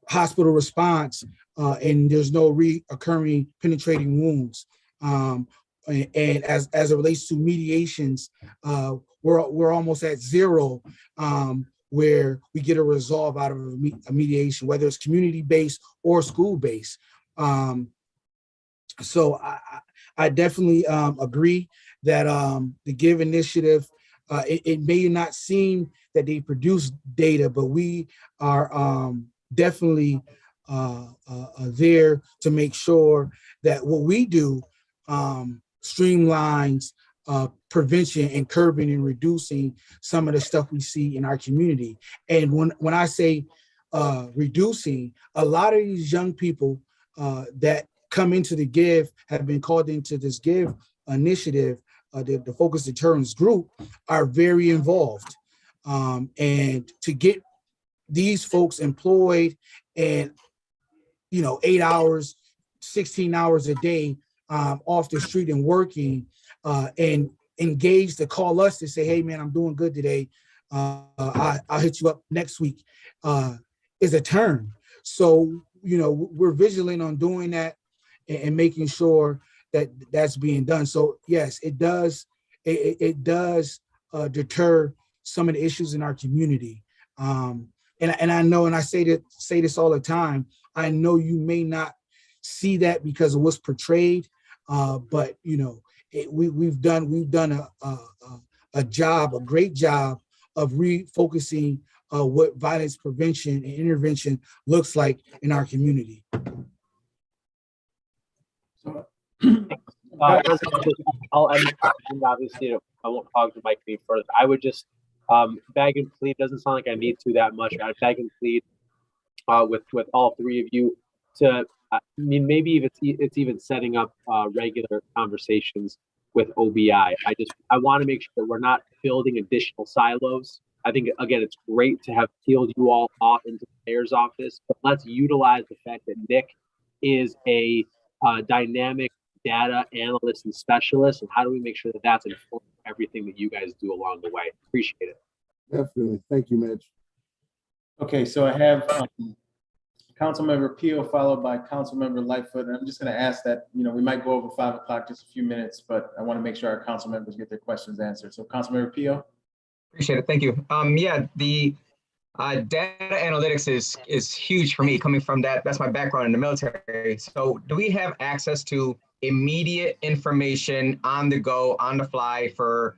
hospital response, and there's no reoccurring penetrating wounds. And as it relates to mediations, we're almost at 0, where we get a resolve out of a mediation, whether it's community-based or school-based. So I definitely agree that the GIVE initiative, it may not seem that they produce data, but we are definitely there to make sure that what we do streamlines prevention and curbing and reducing some of the stuff we see in our community. And when I say reducing, a lot of these young people that come into the GIVE, have been called into this GIVE initiative, the Focus Deterrence group, are very involved. And to get these folks employed and, 8 hours, 16 hours a day off the street and working, and engaged to call us to say, hey man, I'm doing good today, I'll hit you up next week, is a turn. So, we're vigilant on doing that and making sure that that's being done. So yes, it does deter some of the issues in our community. And I know, and I say this all the time, I know you may not see that because of what's portrayed, but we've done a great job of refocusing what violence prevention and intervention looks like in our community. I'll end. Obviously, I won't hog the mic any further. I would just beg and plead. Doesn't sound like I need to that much. I beg and plead with all three of you to. Maybe if it's even setting up regular conversations with OBI. I want to make sure that we're not building additional silos. I think, again, it's great to have peeled you all off into the mayor's office, but let's utilize the fact that Nick is a dynamic data analyst and specialist, and how do we make sure that that's informed everything that you guys do along the way? Appreciate it. Definitely. Thank you, Mitch. Okay, so I have Councilmember Peel followed by Councilmember Lightfoot. And I'm just going to ask that, we might go over 5 o'clock, just a few minutes, but I want to make sure our council members get their questions answered. So Councilmember Peel. Appreciate it. Thank you. Yeah, the data analytics is huge for me coming from that. That's my background in the military. So do we have access to immediate information on the go, on the fly for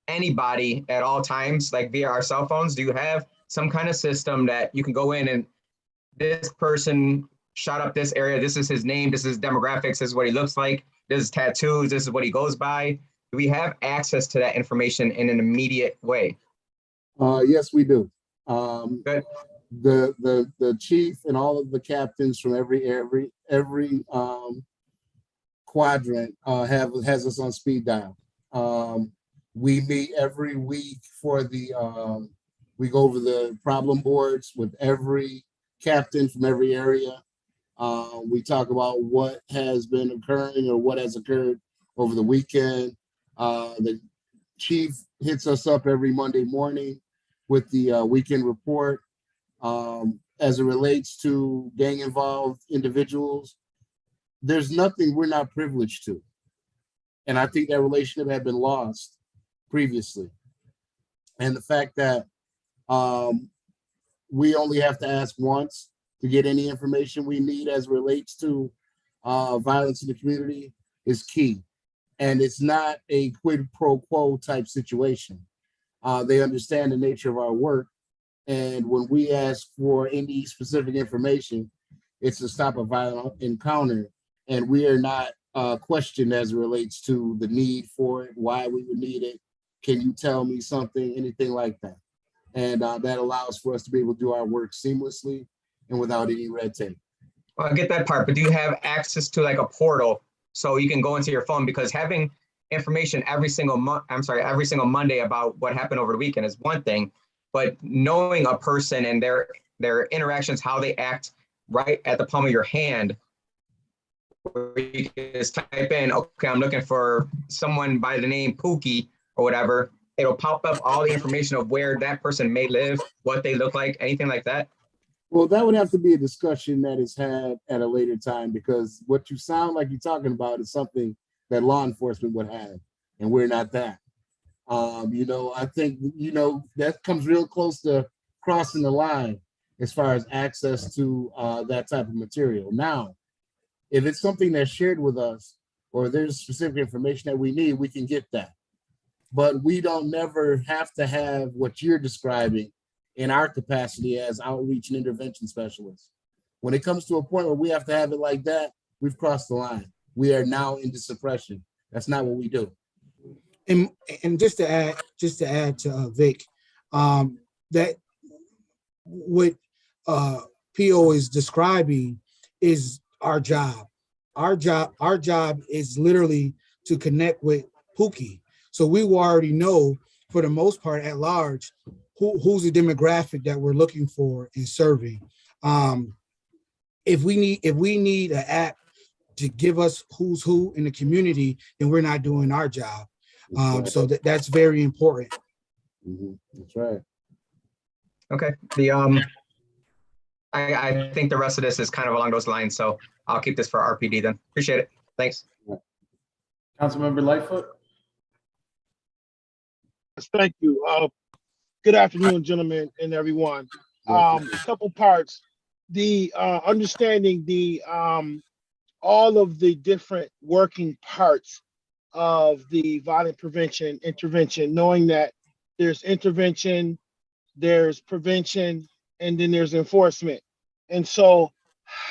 anybody at all times, like via our cell phones? Do you have some kind of system that you can go in and this person shot up this area, this is his name, this is demographics, this is what he looks like, this is tattoos, this is what he goes by? Do we have access to that information in an immediate way? Yes, we do. Good. The chief and all of the captains from every quadrant has us on speed dial. We meet every week for we go over the problem boards with every captain from every area. We talk about what has been occurring or what has occurred over the weekend. The chief hits us up every Monday morning with the weekend report. As it relates to gang involved individuals, there's nothing we're not privileged to. And I think that relationship had been lost previously. And the fact that we only have to ask once to get any information we need as it relates to violence in the community is key. And it's not a quid pro quo type situation. They understand the nature of our work. And when we ask for any specific information, it's to stop a violent encounter. And we are not questioned as it relates to the need for it, why we would need it. Can you tell me something, anything like that? And that allows for us to be able to do our work seamlessly and without any red tape. Well, I get that part, but do you have access to like a portal so you can go into your phone? Because having information every single Monday about what happened over the weekend is one thing, but knowing a person and their interactions, how they act right at the palm of your hand, where you can just type in, okay, I'm looking for someone by the name Pookie or whatever. It'll pop up all the information of where that person may live, what they look like, anything like that. Well, that would have to be a discussion that is had at a later time, because what you sound like you're talking about is something that law enforcement would have, and we're not that. I think, that comes real close to crossing the line as far as access to that type of material. Now, if it's something that's shared with us or there's specific information that we need, we can get that. But we don't never have to have what you're describing in our capacity as outreach and intervention specialists. When it comes to a point where we have to have it like that, we've crossed the line. We are now into suppression. That's not what we do. And just to add to Vic, that what PO is describing is our job. Our job is literally to connect with Pookie. So we will already know, for the most part, at large, who's the demographic that we're looking for and serving. If we need an app to give us who's who in the community, then we're not doing our job. So that's very important. That's right. Okay. I think the rest of this is kind of along those lines, so I'll keep this for RPD then. Appreciate it. Thanks. Councilmember Lightfoot. Yes, thank you. Good afternoon, gentlemen and everyone. A couple parts. The understanding all of the different working parts of the violent prevention intervention, knowing that there's intervention, there's prevention, and then there's enforcement. And so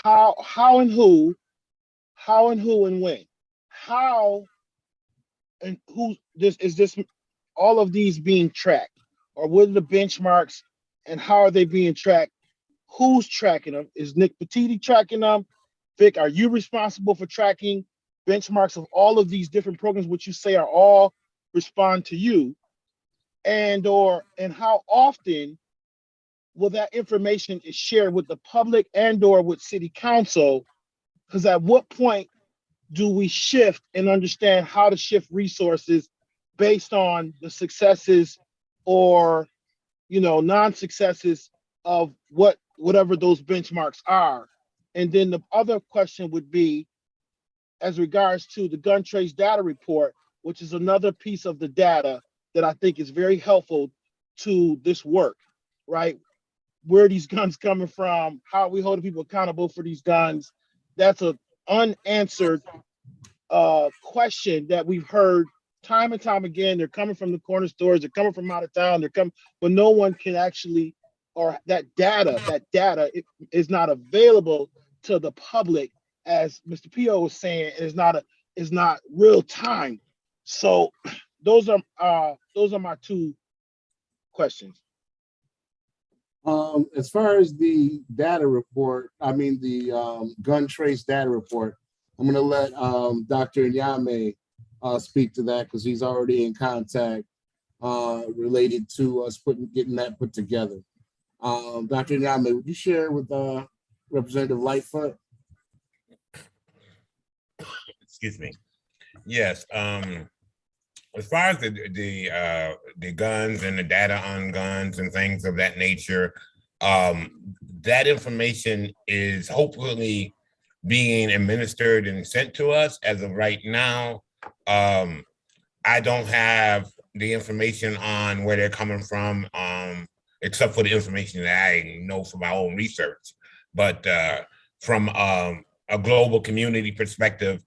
how and who and when, how and who is this all of these being tracked, or what are the benchmarks and how are they being tracked? Who's tracking them? Is Nick Petiti tracking them? Vic, are you responsible for tracking benchmarks of all of these different programs, which you say are all respond to you? And how often will that information is shared with the public and or with city council? Because at what point do we shift and understand how to shift resources based on the successes or, non-successes of whatever those benchmarks are. And then the other question would be as regards to the gun trace data report, which is another piece of the data that I think is very helpful to this work, right? Where are these guns coming from? How are we holding people accountable for these guns? That's an unanswered question that we've heard time and time again. They're coming from the corner stores, they're coming from out of town, they're coming, but no one can actually, or that data is not available to the public, as Mr. Pio was saying, is not real time. So those are my two questions. As far as the data report, the gun trace data report, I'm going to let Dr. Nyame speak to that because he's already in contact related to us getting that put together. Dr. Nyame, would you share with Representative Lightfoot? Excuse me. Yes. As far as the guns and the data on guns and things of that nature, that information is hopefully being administered and sent to us. As of right now, I don't have the information on where they're coming from, except for the information that I know from my own research. But from a global community perspective,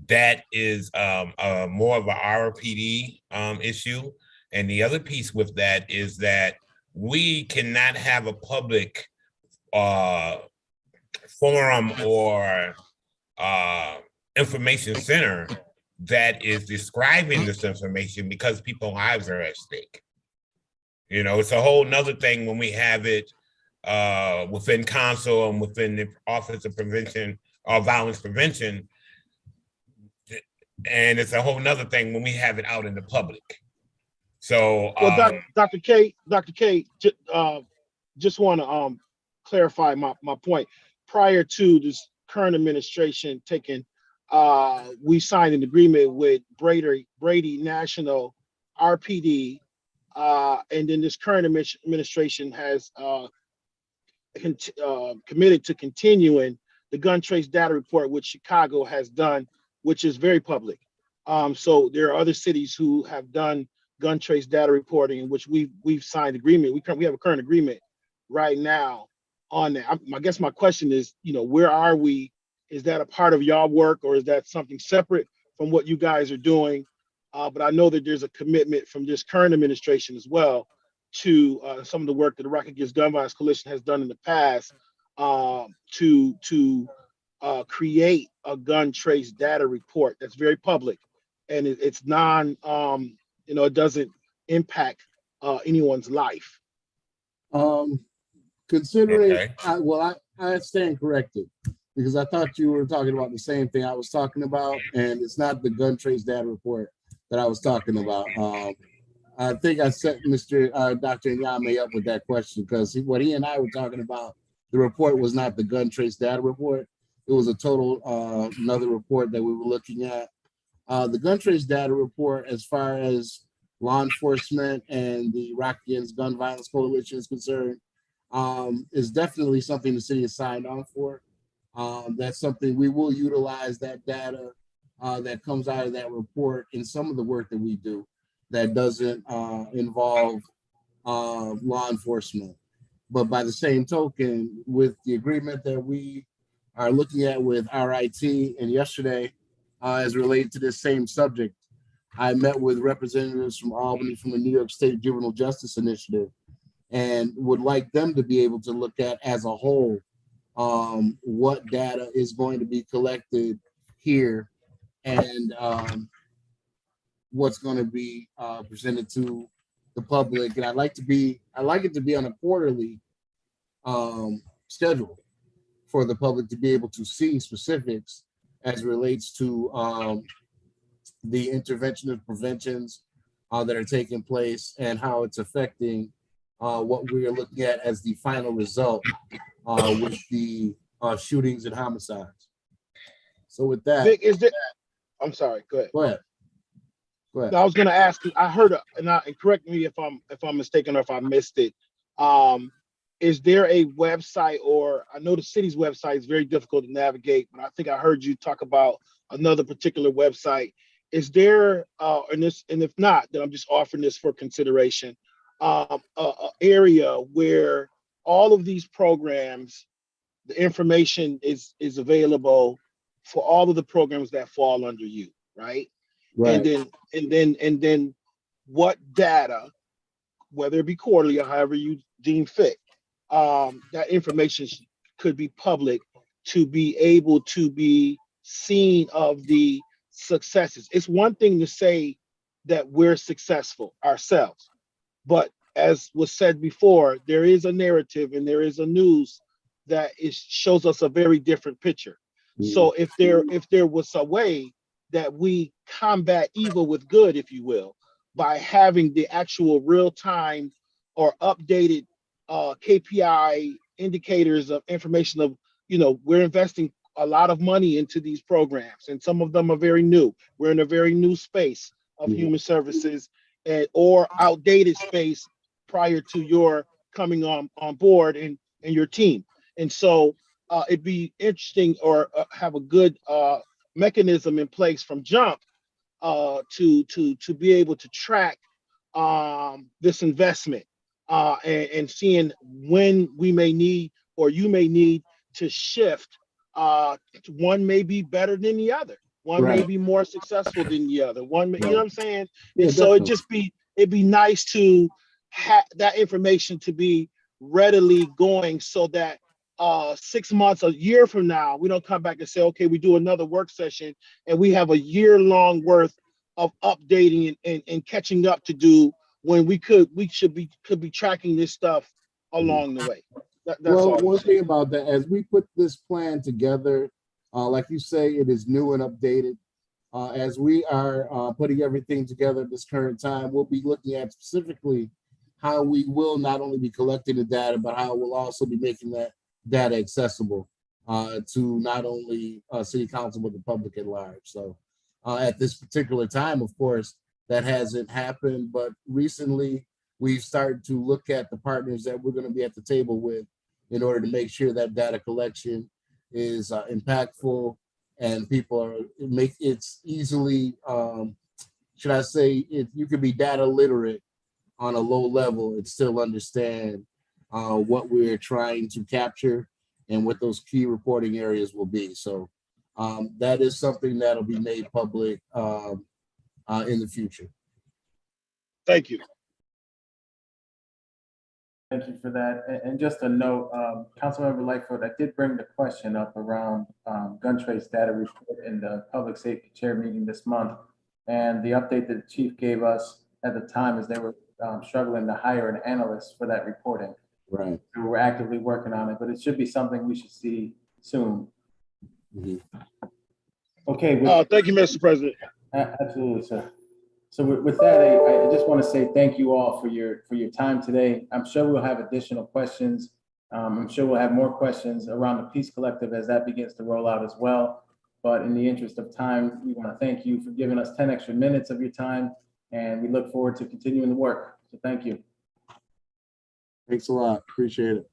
that is more of a RPD issue. And the other piece with that is that we cannot have a public forum or information center that is describing this information because people's lives are at stake. It's a whole nother thing when we have it within council and within the Office of Prevention or Violence Prevention. And it's a whole nother thing when we have it out in the public. So, well, Dr. K, just want to clarify my point. Prior to this current administration taking, we signed an agreement with Brady National RPD, and then this current administration has committed to continuing the gun trace data report, which Chicago has done, which is very public. So there are other cities who have done gun trace data reporting, in which we've signed agreement. We have a current agreement right now on that. I guess my question is, where are we? Is that a part of y'all work, or is that something separate from what you guys are doing? But I know that there's a commitment from this current administration as well to some of the work that the Iraq Against Gun Violence Coalition has done in the past to create a gun trace data report that's very public, and it's it doesn't impact anyone's life. Considering, Okay. I stand corrected because I thought you were talking about the same thing I was talking about, and it's not the gun trace data report that I was talking about. I think I set Dr. Nyame up with that question because what he and I were talking about, the report was not the gun trace data report. It was a total another report that we were looking at. The gun trace data report, as far as law enforcement and the Iraq Against Gun Violence Coalition is concerned, is definitely something the city has signed on for. That's something we will utilize, that data that comes out of that report in some of the work that we do that doesn't involve law enforcement. But by the same token, with the agreement that we are looking at with RIT, and yesterday, as related to this same subject, I met with representatives from Albany from the New York State Juvenile Justice Initiative, and would like them to be able to look at as a whole what data is going to be collected here and what's going to be presented to the public. And I'd like it to be on a quarterly schedule for the public to be able to see specifics as it relates to the intervention and preventions that are taking place and how it's affecting what we are looking at as the final result with the shootings and homicides. So with that, Vic, I'm sorry, go ahead. Go ahead. Go ahead. I was gonna ask, I heard, and correct me if I'm mistaken or if I missed it. Is there a website, or I know the city's website is very difficult to navigate, but I think I heard you talk about another particular website. Is there, and if not, then I'm just offering this for consideration, a area where all of these programs, the information is available for all of the programs that fall under you, right? Right. And then what data, whether it be quarterly or however you deem fit, that information could be public to be able to be seen of the successes. It's one thing to say that we're successful ourselves, but as was said before, there is a narrative and there is a news that shows us a very different picture. So if there was a way that we combat evil with good, if you will, by having the actual real-time or updated KPI indicators of information of, we're investing a lot of money into these programs, and some of them are very new. We're in a very new space of human services or outdated space prior to your coming on board and your team. And so it'd be interesting or have a good mechanism in place from jump to be able to track this investment and seeing when we may need or you may need to shift. One may be better than the other. One may be more successful than the other. One may, you know what I'm saying? Yeah, And so definitely. it'd be nice to have that information to be readily going so that 6 months, a year from now, we don't come back and say, okay, we do another work session and we have a year-long worth of updating and catching up to do when we could be tracking this stuff along the way. That's Well, all. one thing about that, as we put this plan together, like you say, it is new and updated. As we are putting everything together at this current time, we'll be looking at specifically how we will not only be collecting the data, but how we'll also be making that data accessible to not only city council, but the public at large. So at this particular time, of course, that hasn't happened, but recently we've started to look at the partners that we're going to be at the table with in order to make sure that data collection is impactful and people are it's easily, should I say, you could be data literate on a low level and still understand what we're trying to capture and what those key reporting areas will be. So that is something that'll be made public in the future. Thank you. Thank you for that. And just a note, Councilmember Lightfoot, I did bring the question up around gun trace data report in the public safety chair meeting this month. And the update that the chief gave us at the time is they were struggling to hire an analyst for that reporting. Right. So we're actively working on it, but it should be something we should see soon. Okay. Thank you, Mr. President. Absolutely, sir. So with that, I just want to say thank you all for your time today. I'm sure we'll have additional questions. I'm sure we'll have more questions around the Peace Collective as that begins to roll out as well. But in the interest of time, we want to thank you for giving us 10 extra minutes of your time, and we look forward to continuing the work. So thank you. Thanks a lot. Appreciate it.